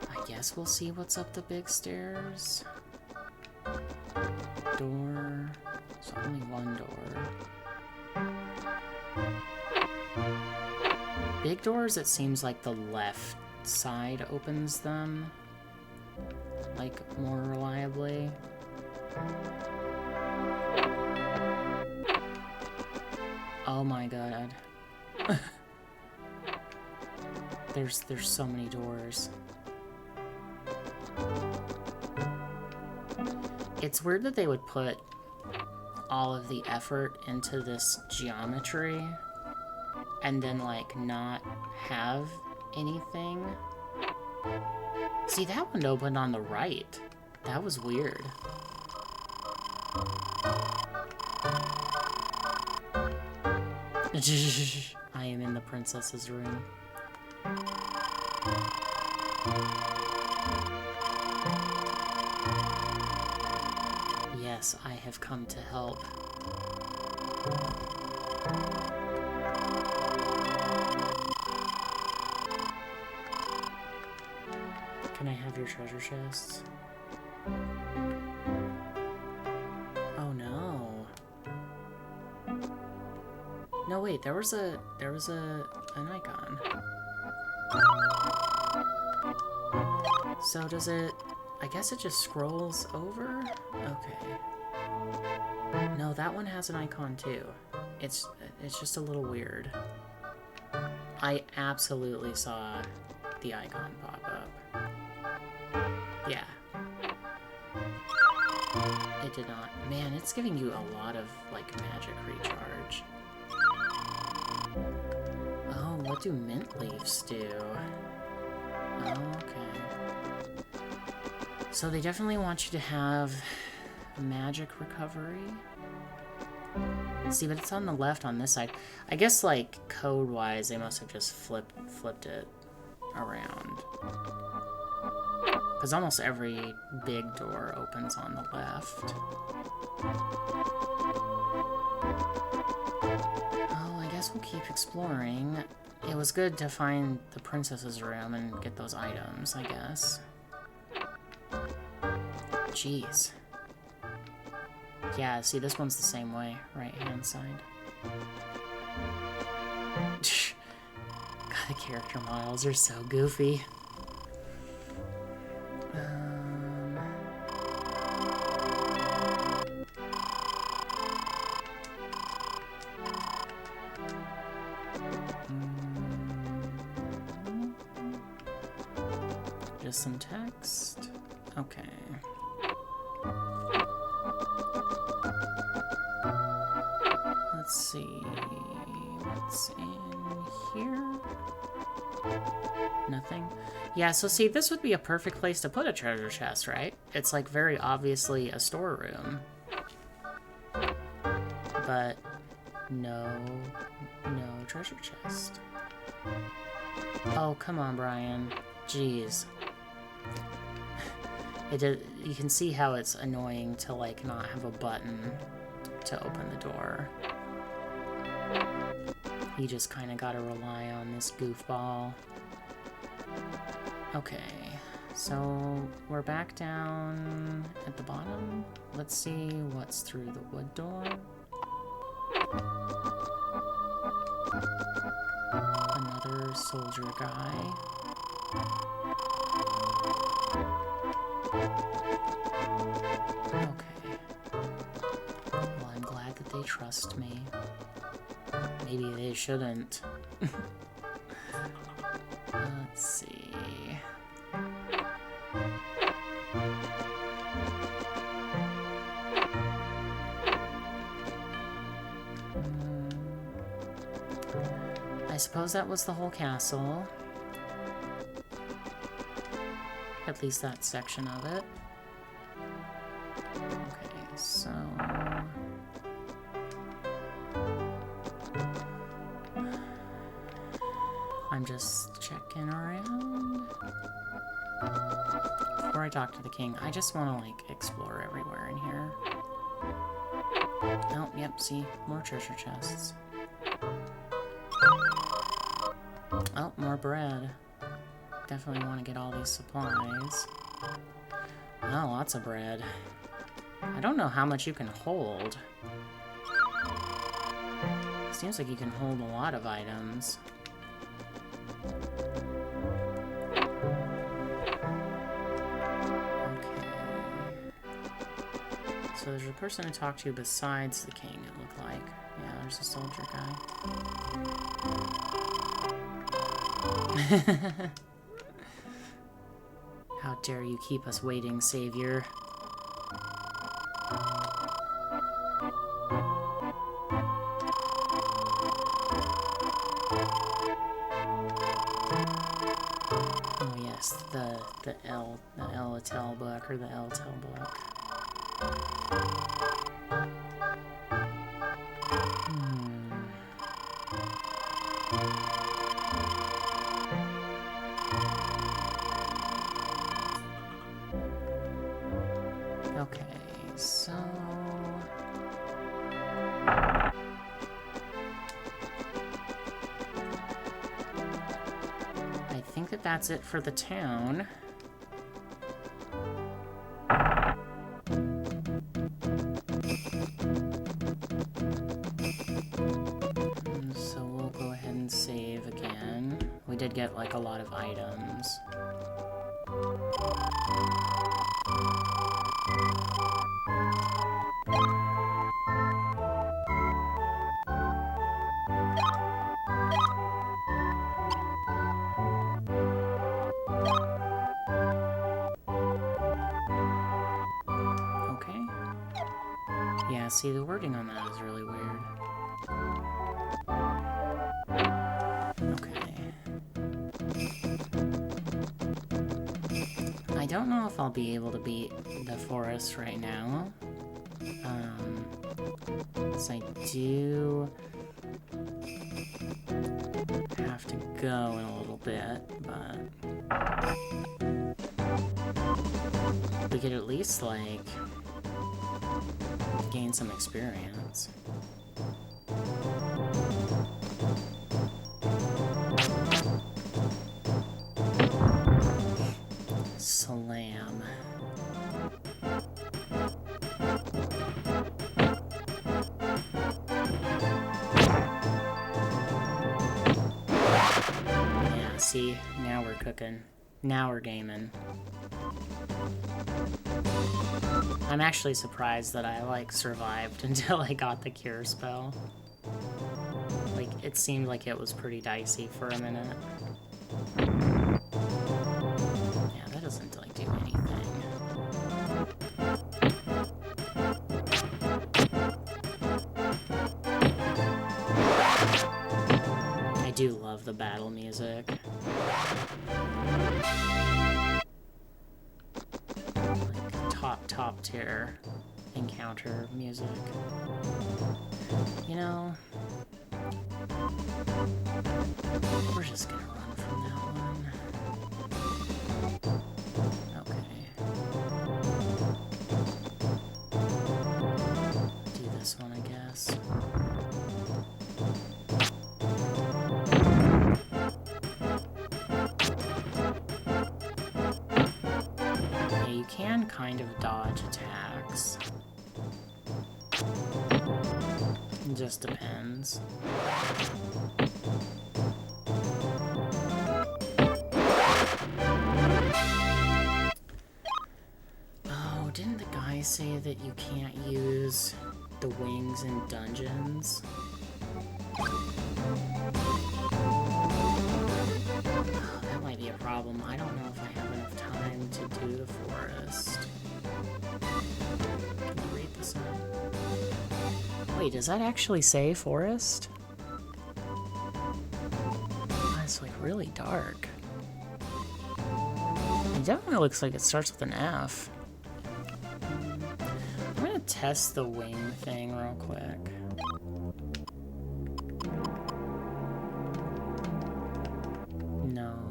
I guess we'll see what's up the big stairs. Door. There's only one door. Big doors, it seems like the left side opens them, like, more reliably. Oh my god. There's so many doors. It's weird that they would put all of the effort into this geometry and then, like, not have anything. See, that one opened on the right. That was weird. I am in the princess's room. Yes, I have come to help. Can I have your treasure chests? Oh no. No, wait, there was an icon. So does it, I guess it just scrolls over? Okay. No, that one has an icon too. it's just a little weird. I absolutely saw the icon pop up. Yeah. It did not. Man, it's giving you a lot of, like, magic recharge. Oh, what do mint leaves do? Oh, okay. So they definitely want you to have magic recovery. See, but it's on the left on this side. I guess, like, code-wise, they must have just flipped it around. Because almost every big door opens on the left. Oh, I guess we'll keep exploring. It was good to find the princess's room and get those items, I guess. Jeez. Yeah, see, this one's the same way, right-hand side. God, the character models are so goofy. Just some text. Okay. Let's see what's in here. Nothing. Yeah, so see, this would be a perfect place to put a treasure chest, right? It's like very obviously a storeroom. But no treasure chest. Oh, come on, Brian. Jeez. You can see how it's annoying to, like, not have a button to open the door. You just kind of gotta rely on this goofball. Okay, so we're back down at the bottom. Let's see what's through the wood door. Another soldier guy. Okay. Well, I'm glad that they trust me. Maybe they shouldn't. Let's see. I suppose that was the whole castle. At least that section of it. Okay, so... I'm just checking around. Before I talk to the king, I just want to, like, explore everywhere in here. Oh, yep, see? More treasure chests. Oh, more bread. Definitely want to get all these supplies. Oh, lots of bread. I don't know how much you can hold. Seems like you can hold a lot of items. Okay. So there's a person to talk to besides the king, it looked like. Yeah, there's a soldier guy. How dare you keep us waiting, Savior? Oh yes, the Elatel book, or the Elatel book. Okay, so... I think that that's it for the town. So we'll go ahead and save again. We did get, like, a lot of items. Yeah, see, the wording on that is really weird. Okay. I don't know if I'll be able to beat the forest right now. So I do have to go in a little bit, but we could at least, like, gain some experience. Slam. Yeah, see? Now we're cooking. Now we're gaming. I'm actually surprised that I, like, survived until I got the cure spell. Like, it seemed like it was pretty dicey for a minute. Yeah, that doesn't, like, do anything. I do love the battle music. Top tier encounter music. You know, we're just gonna run from that one. Okay. Do this one, I guess. You can kind of dodge attacks. It just depends. Oh, didn't the guy say that you can't use the wings in dungeons? That might be a problem. I don't know if I have enough time to do the forest. Can you read this one? Wait, does that actually say forest? Oh, it's like really dark. It definitely looks like it starts with an F. I'm gonna test the wing thing real quick. No.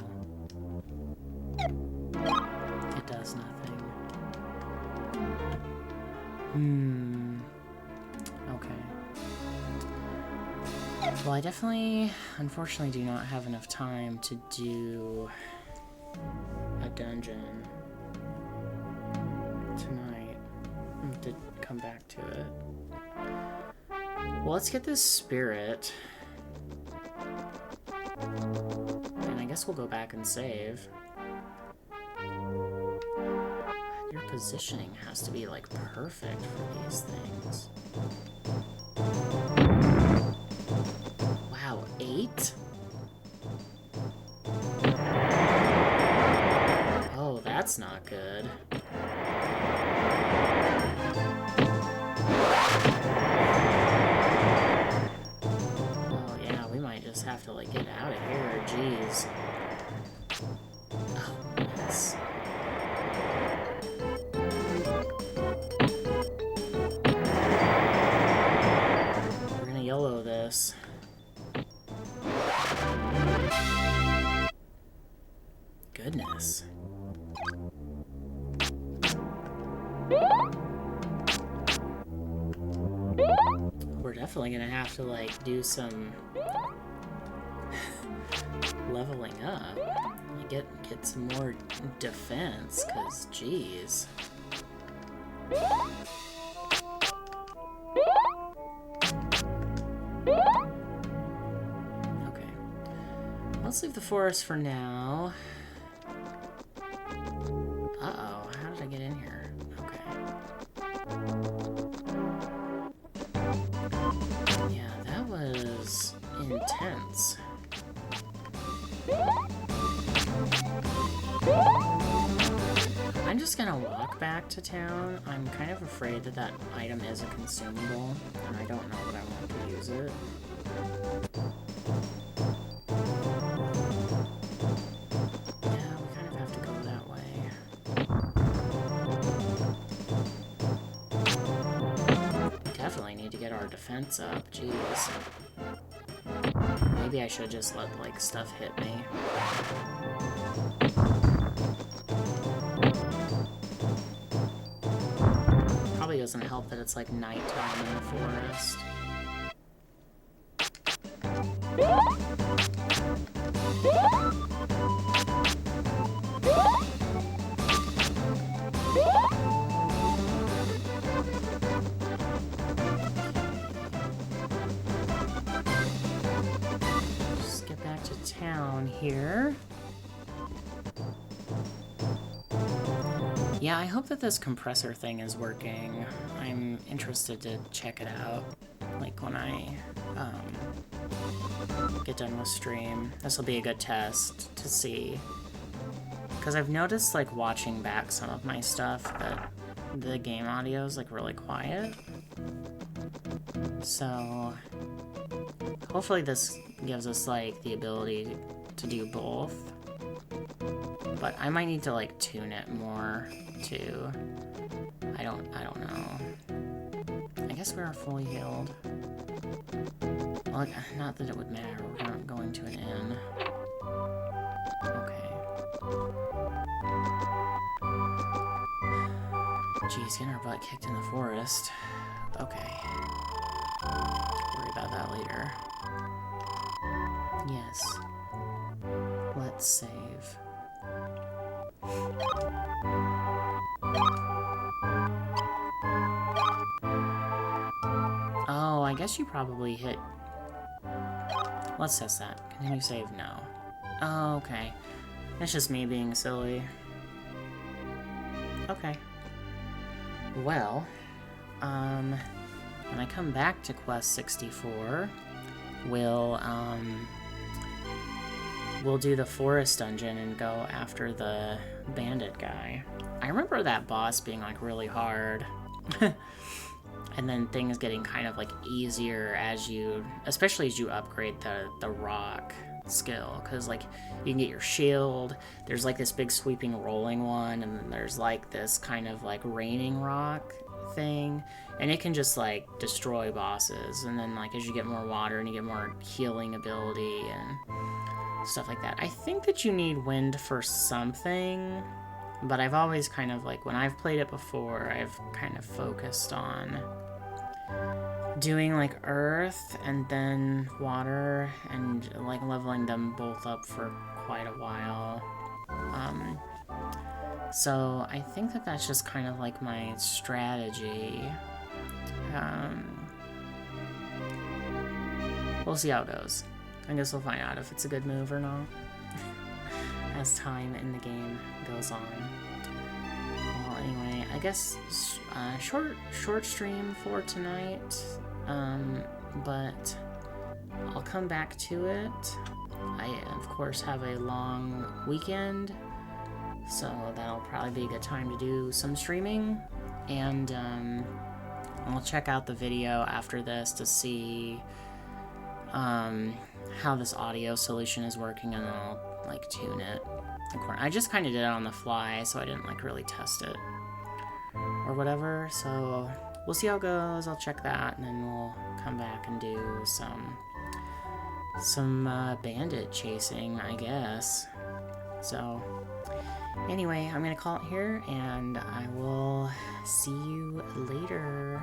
It does nothing. Okay. Well, I definitely, unfortunately, do not have enough time to do a dungeon tonight. I have to come back to it. Well, let's get this spirit. And I guess we'll go back and save. Your positioning has to be, like, perfect for these things. Wow, 8? Oh, that's not good. Oh, yeah, we might just have to, like, get out of here. Jeez. Oh, yes. We're gonna YOLO this. Goodness. We're definitely gonna have to, like, do some leveling up. Get some more defense, cause geez. Okay. Let's leave the forest for now. Uh-oh, how did I get in here? Okay. Yeah, that was intense. I I'm just gonna walk back to town. I'm kind of afraid that that item is a consumable, and I don't know that I want to use it. Yeah, we kind of have to go that way. We definitely need to get our defense up, jeez. Maybe I should just let, like, stuff hit me. Probably doesn't help that it's, like, nighttime in the forest. Just get back to town here. Yeah, I hope that this compressor thing is working. I'm interested to check it out, like, when I get done with stream. This will be a good test to see. Because I've noticed, like, watching back some of my stuff that the game audio is, like, really quiet. So, hopefully this gives us, like, the ability to do both. But I might need to, like, tune it more, too. I don't know. I guess we are fully healed. Well, not that it would matter. We're going to an inn. Okay. Geez, getting our butt kicked in the forest. Okay. Worry about that later. Yes. Let's save. Oh, I guess you probably hit... Let's test that. Continue save? No. Oh, okay. That's just me being silly. Okay. Well, when I come back to Quest 64, we'll do the forest dungeon and go after the bandit guy. I remember that boss being, like, really hard. And then things getting kind of, like, easier as you... Especially as you upgrade the rock skill. Because, like, you can get your shield. There's, like, this big sweeping rolling one. And then there's, like, this kind of, like, raining rock thing. And it can just, like, destroy bosses. And then, like, as you get more water and you get more healing ability and stuff like that. I think that you need wind for something. But I've always kind of, like, when I've played it before, I've kind of focused on doing, like, earth and then water and, like, leveling them both up for quite a while. So I think that that's just kind of, like, my strategy. We'll see how it goes. I guess we'll find out if it's a good move or not. As time in the game goes on. Well, anyway, I guess short stream for tonight, but I'll come back to it. I, of course, have a long weekend, so that'll probably be a good time to do some streaming, and I'll check out the video after this to see how this audio solution is working, and then I'll, like, tune it. I just kind of did it on the fly, so I didn't, like, really test it or whatever, so we'll see how it goes. I'll check that, and then we'll come back and do some bandit chasing, I guess. So anyway, I'm gonna call it here, and I will see you later.